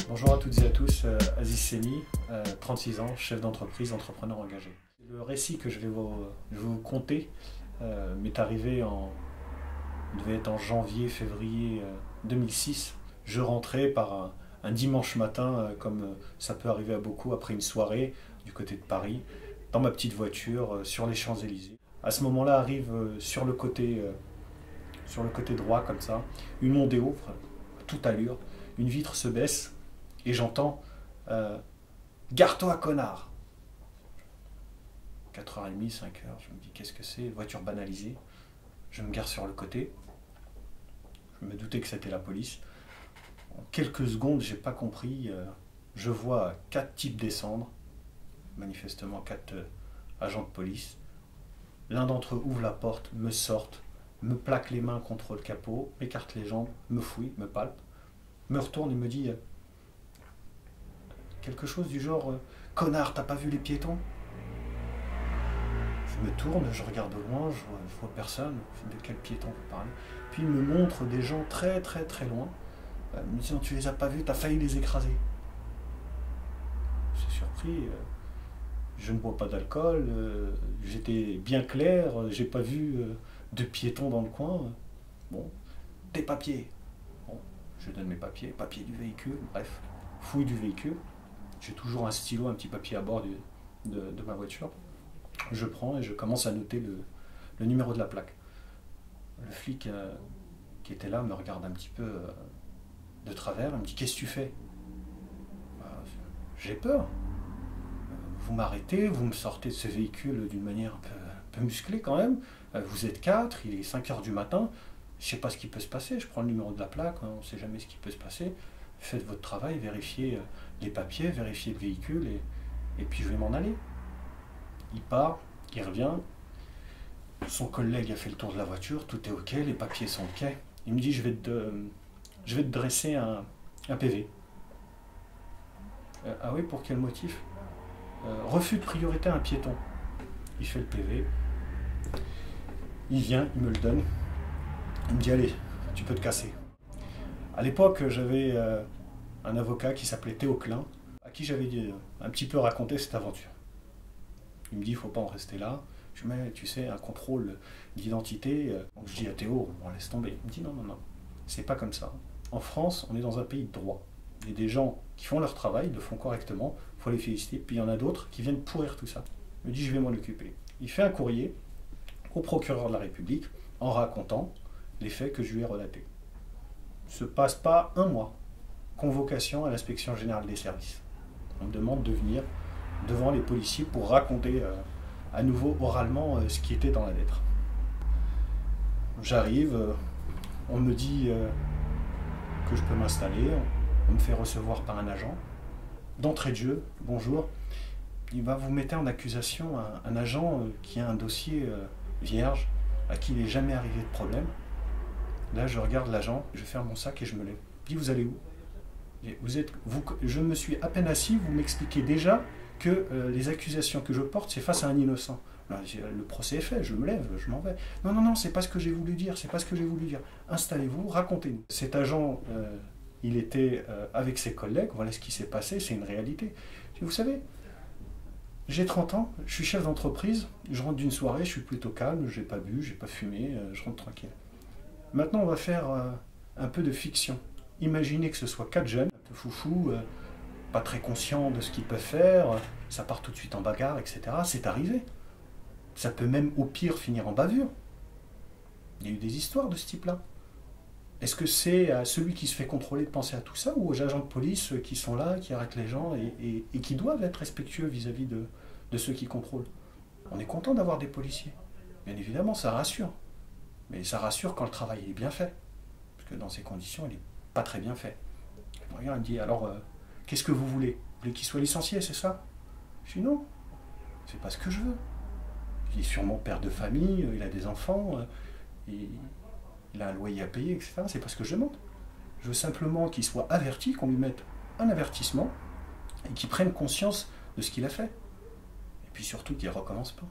Bonjour à toutes et à tous, Aziz Semi, 36 ans, chef d'entreprise, entrepreneur engagé. Le récit que je vais vous conter m'est arrivé devait être en janvier, février 2006. Je rentrais par un dimanche matin, comme ça peut arriver à beaucoup, après une soirée du côté de Paris, dans ma petite voiture sur les Champs-Élysées. À ce moment-là arrive sur le côté droit, comme ça, une Mondeo, toute allure, une vitre se baisse, et j'entends gare-toi, connard. 4h30, 5h, je me dis qu'est-ce que c'est, voiture banalisée. Je me gare sur le côté. Je me doutais que c'était la police. En quelques secondes, j'ai pas compris. Je vois 4 types descendre, manifestement 4 agents de police. L'un d'entre eux ouvre la porte, me sortent, me plaque les mains contre le capot, m'écarte les jambes, me fouille, me palpe, me retourne et me dit quelque chose du genre connard, t'as pas vu les piétons? Je me tourne, je regarde au loin, je vois personne. De quel piéton vous parlez? Puis il me montre des gens très loin, me disant tu les as pas vus, t'as failli les écraser. Je suis surpris, je ne bois pas d'alcool, j'étais bien clair, j'ai pas vu de piétons dans le coin. Bon, tes papiers. Bon, je donne mes papiers, papiers du véhicule, bref, fouille du véhicule. J'ai toujours un stylo, un petit papier à bord de ma voiture. Je prends et je commence à noter le numéro de la plaque. Le flic qui était là me regarde un petit peu de travers. Il me dit « Qu'est-ce que tu fais ?» J'ai peur. Vous m'arrêtez, vous me sortez de ce véhicule d'une manière un peu musclée quand même. Vous êtes 4, il est 5h du matin. Je ne sais pas ce qui peut se passer. Je prends le numéro de la plaque, on ne sait jamais ce qui peut se passer. Faites votre travail, vérifiez les papiers, vérifiez le véhicule et puis je vais m'en aller. Il part, il revient, son collègue a fait le tour de la voiture, tout est ok, les papiers sont ok. Il me dit je vais te dresser un PV. Ah oui, pour quel motif? Refus de priorité à un piéton. Il fait le PV, il vient, il me le donne, il me dit allez, tu peux te casser. À l'époque, j'avais un avocat qui s'appelait Théo Klein, à qui j'avais un petit peu raconté cette aventure. Il me dit, il ne faut pas en rester là. Je mets, tu sais, un contrôle d'identité. Donc je dis à Théo, on laisse tomber. Il me dit, non, c'est pas comme ça. En France, on est dans un pays de droit. Il y a des gens qui font leur travail, le font correctement, il faut les féliciter. Puis il y en a d'autres qui viennent pourrir tout ça. Il me dit, je vais m'en occuper. Il fait un courrier au procureur de la République en racontant les faits que je lui ai relatés. Se passe pas un mois. Convocation à l'inspection générale des services. On me demande de venir devant les policiers pour raconter à nouveau oralement ce qui était dans la lettre. J'arrive, on me dit que je peux m'installer, on me fait recevoir par un agent. D'entrée de jeu, bonjour, il va vous mettre en accusation un agent qui a un dossier vierge, à qui il n'est jamais arrivé de problème. Là, je regarde l'agent, je ferme mon sac et je me lève. Je dis, vous allez où? Je me suis à peine assis, vous m'expliquez déjà que les accusations que je porte, c'est face à un innocent. Là, le procès est fait, je me lève, je m'en vais. Non, c'est pas ce que j'ai voulu dire, c'est pas ce que j'ai voulu dire. Installez-vous, racontez-nous. Cet agent, il était avec ses collègues, voilà ce qui s'est passé, c'est une réalité. Vous savez, j'ai 30 ans, je suis chef d'entreprise, je rentre d'une soirée, je suis plutôt calme, j'ai pas bu, j'ai pas fumé, je rentre tranquille. Maintenant, on va faire un peu de fiction. Imaginez que ce soit 4 jeunes, un peu foufou, pas très conscients de ce qu'ils peuvent faire, ça part tout de suite en bagarre, etc. C'est arrivé. Ça peut même au pire finir en bavure. Il y a eu des histoires de ce type-là. Est-ce que c'est à celui qui se fait contrôler de penser à tout ça, ou aux agents de police qui sont là, qui arrêtent les gens et qui doivent être respectueux vis-à-vis de ceux qui contrôlent? On est content d'avoir des policiers. Bien évidemment, ça rassure. Mais ça rassure quand le travail est bien fait. Parce que dans ces conditions, il n'est pas très bien fait. Il me regarde, il me dit, alors, qu'est-ce que vous voulez? Vous voulez qu'il soit licencié, c'est ça? Je dis non, c'est pas ce que je veux. Il est sûrement père de famille, il a des enfants, il il a un loyer à payer, etc. C'est pas ce que je demande. Je veux simplement qu'il soit averti, qu'on lui mette un avertissement et qu'il prenne conscience de ce qu'il a fait. Et puis surtout qu'il ne recommence pas.